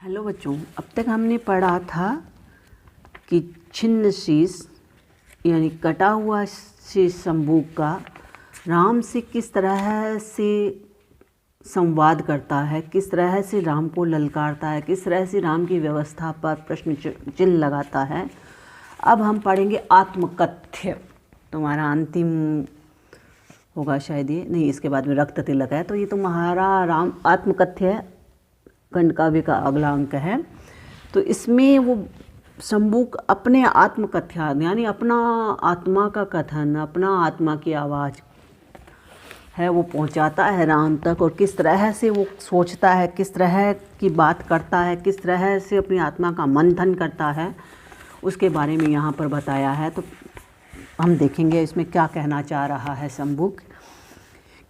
Hello बच्चों, अब तक हमने पढ़ा था कि छिन्न शीश यानी कटा हुआ शीश शंबुक का राम से किस तरह से संवाद करता है, किस तरह से राम को ललकारता है, किस तरह से राम की व्यवस्था पर प्रश्न चिन्ह लगाता है। अब हम पढ़ेंगे आत्मकथ्य। तुम्हारा अंतिम होगा शायद ये, नहीं, इसके बाद में रक्त तिलक है, तो ये तुम्हारा राम आत्मकथ्य है, खंड काव्य का अगला अंक है। तो इसमें वो शंबुक अपने आत्मकथ्या यानी अपना आत्मा का कथन, अपना आत्मा की आवाज़ है वो पहुंचाता है राम तक, और किस तरह से वो सोचता है, किस तरह की बात करता है, किस तरह से अपनी आत्मा का मंथन करता है, उसके बारे में यहाँ पर बताया है। तो हम देखेंगे इसमें क्या कहना चाह रहा है शंबुक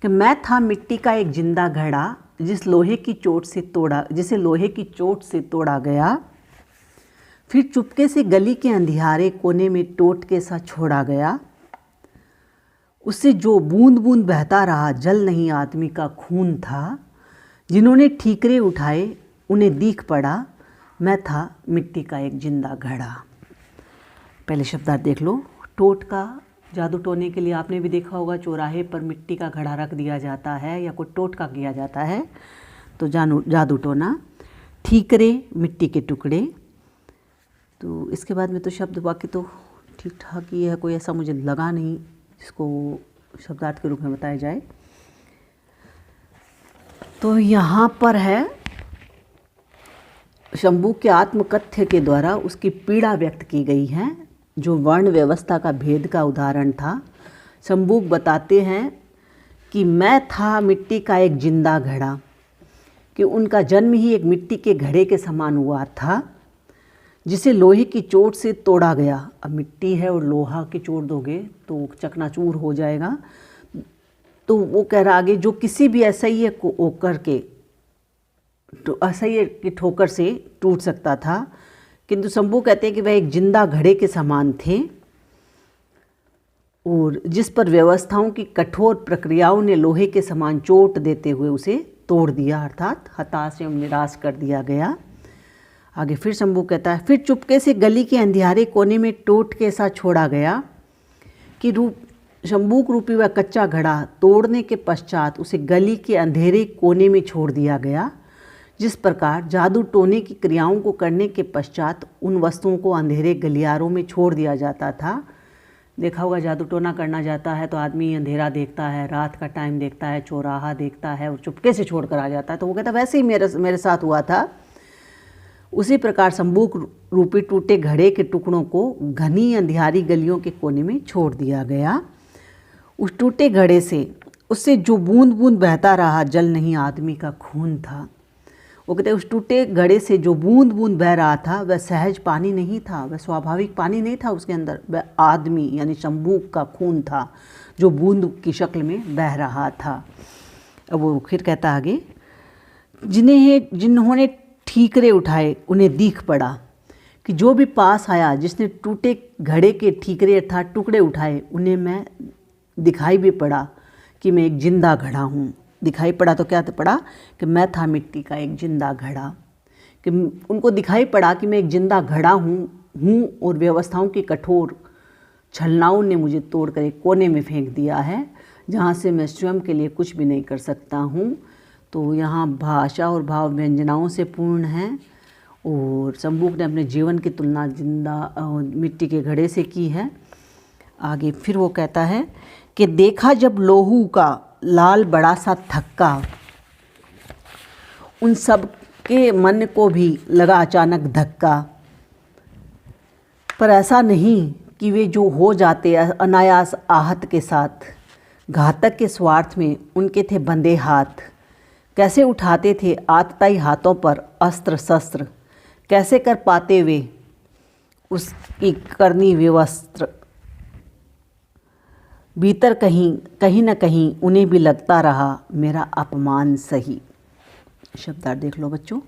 कि मैं था मिट्टी का एक जिंदा घड़ा जिसे लोहे की चोट से तोड़ा गया, फिर चुपके से गली के अंधियारे कोने में टोटके सा छोड़ा गया। उससे जो बूंद बूंद बहता रहा जल नहीं आदमी का खून था। जिन्होंने ठीकरे उठाए उन्हें दीख पड़ा, मैं था मिट्टी का एक जिंदा घड़ा। पहले शब्दार्थ देख लो। टोटका, जादू टोने के लिए आपने भी देखा होगा, चौराहे पर मिट्टी का घड़ा रख दिया जाता है या कोई टोटका किया जाता है, तो जादू टोना। ठीकरे, मिट्टी के टुकड़े। तो इसके बाद में तो शब्द वाक्य तो ठीक ठाक ही है, कोई ऐसा मुझे लगा नहीं जिसको शब्दार्थ के रूप में बताया जाए। तो यहाँ पर है शंबुक के आत्मकथ्य के द्वारा उसकी पीड़ा व्यक्त की गई है, जो वर्ण व्यवस्था का भेद का उदाहरण था। शंबुक बताते हैं कि मैं था मिट्टी का एक जिंदा घड़ा, कि उनका जन्म ही एक मिट्टी के घड़े के समान हुआ था जिसे लोहे की चोट से तोड़ा गया। अब मिट्टी है और लोहा की चोट दोगे तो चकनाचूर हो जाएगा। तो वो कह रहा आगे, जो किसी भी असह्य को होकर के असह्य की ठोकर से टूट सकता था, किंतु शंबुक कहते हैं कि वह एक जिंदा घड़े के समान थे और जिस पर व्यवस्थाओं की कठोर प्रक्रियाओं ने लोहे के समान चोट देते हुए उसे तोड़ दिया, अर्थात हताश एवं निराश कर दिया गया। आगे फिर शंबुक कहता है, फिर चुपके से गली के अंधियारे कोने में टोट के सा छोड़ा गया, कि शंबुक रूपी वह कच्चा घड़ा तोड़ने के पश्चात उसे गली के अंधेरे कोने में छोड़ दिया गया। जिस प्रकार जादू टोने की क्रियाओं को करने के पश्चात उन वस्तुओं को अंधेरे गलियारों में छोड़ दिया जाता था। देखा होगा, जादू टोना करना जाता है तो आदमी अंधेरा देखता है, रात का टाइम देखता है, चौराहा देखता है और चुपके से छोड़ कर आ जाता है। तो वो कहता वैसे ही मेरे साथ हुआ था। उसी प्रकार शंबुक रूपी टूटे घड़े के टुकड़ों को घनी अंधियारी गलियों के कोने में छोड़ दिया गया। उस टूटे घड़े से उससे जो बूंद बूंद बहता रहा जल नहीं आदमी का खून था। वो कहते हैं उस टूटे घड़े से जो बूंद बूंद बह रहा था वह सहज पानी नहीं था, वह स्वाभाविक पानी नहीं था उसके अंदर, वह आदमी यानी शंबुक का खून था जो बूंद की शक्ल में बह रहा था। अब वो फिर कहता आगे, जिन्होंने ठीकरे उठाए उन्हें दीख पड़ा, कि जो भी पास आया जिसने टूटे घड़े के ठीकरे अर्थात टुकड़े उठाए उन्हें मैं दिखाई भी पड़ा कि मैं एक जिंदा घड़ा हूँ। दिखाई पड़ा तो क्या पड़ा कि मैं था मिट्टी का एक जिंदा घड़ा, कि उनको दिखाई पड़ा कि मैं एक जिंदा घड़ा हूँ और व्यवस्थाओं की कठोर छलनाओं ने मुझे तोड़कर एक कोने में फेंक दिया है जहाँ से मैं स्वयं के लिए कुछ भी नहीं कर सकता हूँ। तो यहाँ भाषा और भाव व्यंजनाओं से पूर्ण है और शंबुक ने अपने जीवन की तुलना जिंदा मिट्टी के घड़े से की है। आगे फिर वो कहता है कि देखा जब लोहू का लाल बड़ा सा थक्का, उन सब के मन को भी लगा अचानक धक्का, पर ऐसा नहीं कि वे जो हो जाते अनायास आहत के साथ, घातक के स्वार्थ में उनके थे बंधे हाथ। कैसे उठाते थे आतताई हाथों पर अस्त्र शस्त्र, कैसे कर पाते वे उसकी करनी विवस्त्र। भीतर कहीं न कहीं उन्हें भी लगता रहा मेरा अपमान सही। शब्दार्थ देख लो बच्चों।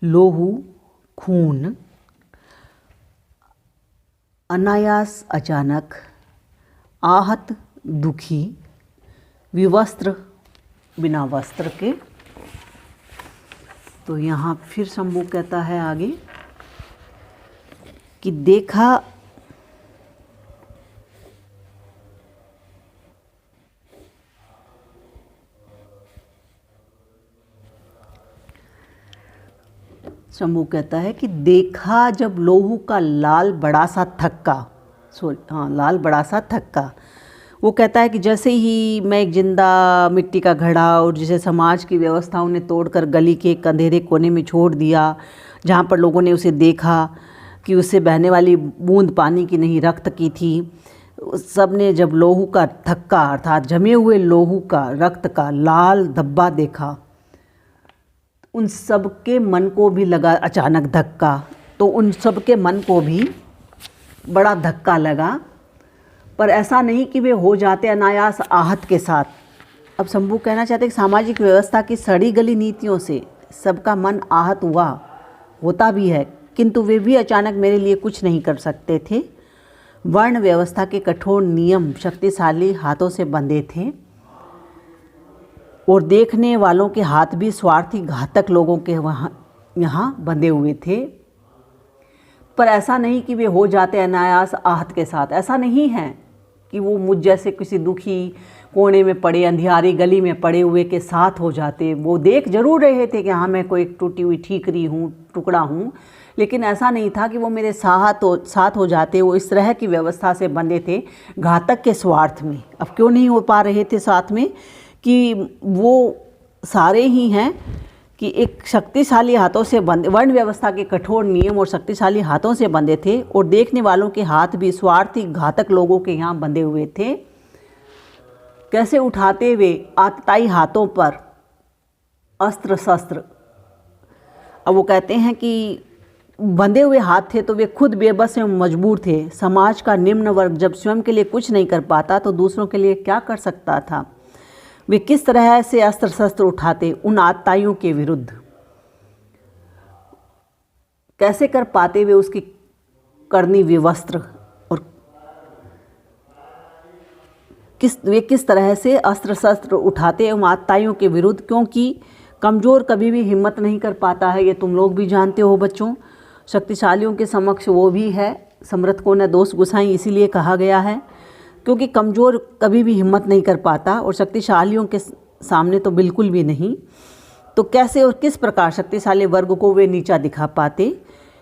लोहू खून, अनायास अचानक, आहत दुखी, विवस्त्र बिना वस्त्र के, तो यहाँ फिर शंभू कहता है आगे कि देखा शंभू कहता है कि देखा जब लोहू का लाल बड़ा सा थक्का, लाल बड़ा सा थक्का। वो कहता है कि जैसे ही मैं एक जिंदा मिट्टी का घड़ा और जिसे समाज की व्यवस्थाओं ने तोड़कर गली के एक अंधेरे कोने में छोड़ दिया, जहाँ पर लोगों ने उसे देखा कि उससे बहने वाली बूंद पानी की नहीं रक्त की थी, सब ने जब लोहू का थक्का अर्थात जमे हुए लोहू का रक्त का लाल धब्बा देखा, उन सब के मन को भी लगा अचानक धक्का। तो उन सब के मन को भी बड़ा धक्का लगा, पर ऐसा नहीं कि वे हो जाते अनायास आहत के साथ। अब शंभू कहना चाहते कि सामाजिक व्यवस्था की सड़ी गली नीतियों से सबका मन आहत हुआ, होता भी है, किंतु वे भी अचानक मेरे लिए कुछ नहीं कर सकते थे। वर्ण व्यवस्था के कठोर नियम शक्तिशाली हाथों से बंधे थे और देखने वालों के हाथ भी स्वार्थी घातक लोगों के यहाँ बंधे हुए थे। पर ऐसा नहीं कि वे हो जाते अनायास आहत के साथ। ऐसा नहीं है कि वो मुझ जैसे किसी दुखी कोने में पड़े अंधियारी गली में पड़े हुए के साथ हो जाते। वो देख जरूर रहे थे कि हाँ मैं कोई टूटी हुई ठीकरी हूँ, टुकड़ा हूँ, लेकिन ऐसा नहीं था कि वो मेरे साथ हो जाते। वो इस तरह की व्यवस्था से बंधे थे घातक के स्वार्थ में। अब क्यों नहीं हो पा रहे थे साथ में कि वो सारे ही हैं कि एक शक्तिशाली हाथों से बंधे, वर्ण व्यवस्था के कठोर नियम और शक्तिशाली हाथों से बंधे थे और देखने वालों के हाथ भी स्वार्थी घातक लोगों के यहाँ बंधे हुए थे। कैसे उठाते वे आतताई हाथों पर अस्त्र शस्त्र। अब वो कहते हैं कि बंधे हुए हाथ थे तो वे खुद बेबस एवं मजबूर थे। समाज का निम्न वर्ग जब स्वयं के लिए कुछ नहीं कर पाता तो दूसरों के लिए क्या कर सकता था। वे किस तरह से अस्त्र शस्त्र उठाते उन आतताइयों के विरुद्ध, कैसे कर पाते वे उसकी करनी विवस्त्र, और वे किस तरह से अस्त्र शस्त्र उठाते उन आतताइयों के विरुद्ध, क्योंकि कमज़ोर कभी भी हिम्मत नहीं कर पाता है। ये तुम लोग भी जानते हो बच्चों। शक्तिशालियों के समक्ष वो भी है, समर्थ को न दोष गुसाई, इसीलिए कहा गया है, क्योंकि कमज़ोर कभी भी हिम्मत नहीं कर पाता और शक्तिशालियों के सामने तो बिल्कुल भी नहीं। तो कैसे और किस प्रकार शक्तिशाली वर्ग को वे नीचा दिखा पाते।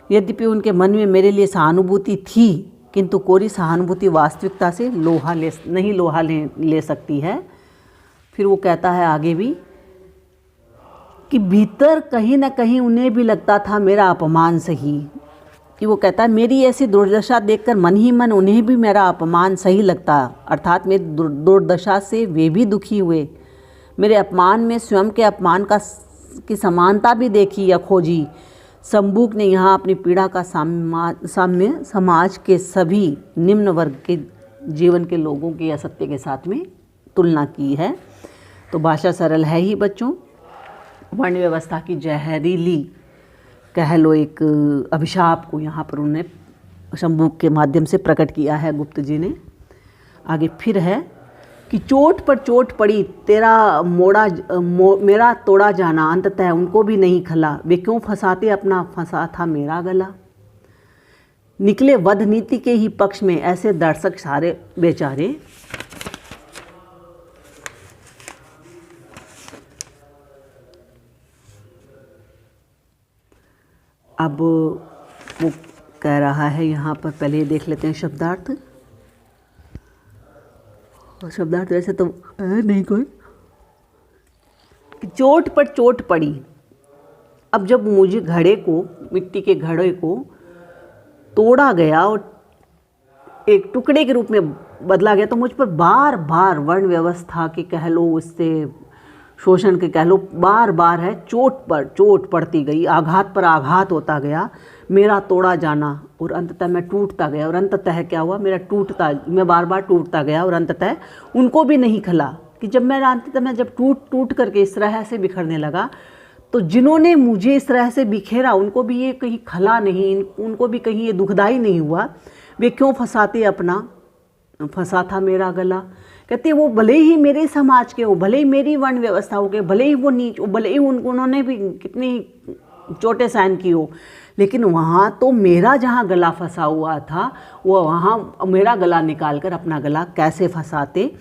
यद्यपि उनके मन में मेरे लिए सहानुभूति थी, किंतु कोरी सहानुभूति वास्तविकता से लोहा ले सकती है। फिर वो कहता है आगे भी कि भीतर कहीं ना कहीं उन्हें भी लगता था मेरा अपमान सही। कि वो कहता है मेरी ऐसी दुर्दशा देखकर मन ही मन उन्हें भी मेरा अपमान सही लगता, अर्थात मेरी दुर्दशा से वे भी दुखी हुए। मेरे अपमान में स्वयं के अपमान की समानता भी देखी या खोजी। शंभू ने यहाँ अपनी पीड़ा का साम्य समाज के सभी निम्न वर्ग के जीवन के लोगों के असत्य के साथ में तुलना की है। तो भाषा सरल है ही बच्चों। वर्ण व्यवस्था की जहरीली कह लो एक अभिशाप को यहाँ पर उन्होंने शंभू के माध्यम से प्रकट किया है गुप्त जी ने। आगे फिर है कि चोट पर चोट पड़ी तेरा मेरा तोड़ा जाना अंततः उनको भी नहीं खला। वे क्यों फंसाते अपना फंसा था मेरा गला। निकले वध नीति के ही पक्ष में ऐसे दर्शक सारे बेचारे। अब वो कह रहा है यहाँ पर, पहले देख लेते हैं शब्दार्थ। और शब्दार्थ वैसे तो है नहीं कोई। चोट पर चोट पड़ी। अब जब मुझे घड़े को, मिट्टी के घड़े को तोड़ा गया और एक टुकड़े के रूप में बदला गया, तो मुझ पर बार बार वर्ण व्यवस्था के कह लो, उससे शोषण के कह लो, बार बार है चोट पर चोट पड़ती गई, आघात पर आघात होता गया। मेरा तोड़ा जाना और अंततः मैं टूटता गया। और अंततः क्या हुआ, मैं बार बार टूटता गया और अंततः उनको भी नहीं खला। कि जब मैं जब टूट करके इस तरह से बिखरने लगा, तो जिन्होंने मुझे इस तरह से बिखेरा उनको भी ये कहीं खला नहीं, उनको भी कहीं ये दुखदाई नहीं हुआ। वे क्यों फंसा था मेरा गला। कहते वो भले ही मेरे समाज के हो, भले ही मेरी वर्ण व्यवस्था हो के, भले ही वो नीच, भले ही उन्होंने भी कितनी चोटें सहन की हो, लेकिन वहाँ तो मेरा जहाँ गला फंसा हुआ था वो वहाँ मेरा गला निकाल कर अपना गला कैसे फंसाते,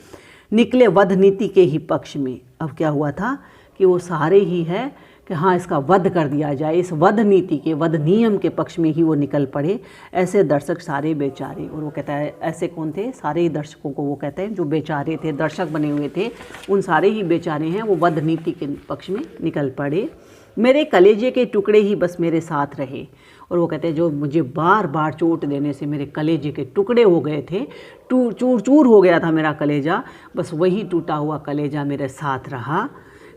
निकले वध नीति के ही पक्ष में। अब क्या हुआ था कि वो सारे ही है कि हाँ इसका वध कर दिया जाए, इस वध नीति के, वध नियम के पक्ष में ही वो निकल पड़े। ऐसे दर्शक सारे बेचारे, और वो कहता है ऐसे कौन थे, सारे ही दर्शकों को वो कहते हैं जो बेचारे थे, दर्शक बने हुए थे, उन सारे ही बेचारे हैं वो वध नीति के पक्ष में निकल पड़े। मेरे कलेजे के टुकड़े ही बस मेरे साथ रहे, और वो कहते हैं जो मुझे बार बार चोट देने से मेरे कलेजे के टुकड़े हो गए थे, चूर चूर हो गया था मेरा कलेजा, बस वही टूटा हुआ कलेजा मेरे साथ रहा।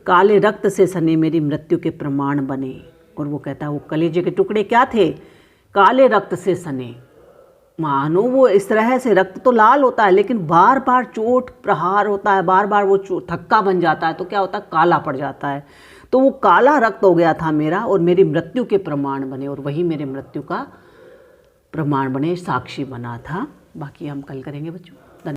काले रक्त से सने मेरी मृत्यु के प्रमाण बने। और वो कहता है वो कलेजे के टुकड़े क्या थे, काले रक्त से सने, मानो वो इस तरह से, रक्त तो लाल होता है लेकिन बार बार चोट प्रहार होता है, बार बार वो थक्का बन जाता है तो क्या होता है, काला पड़ जाता है। तो वो काला रक्त हो गया था मेरा, और मेरी मृत्यु के प्रमाण बने, और वही मेरे मृत्यु का प्रमाण बने, साक्षी बना था। बाकी हम कल करेंगे बच्चों।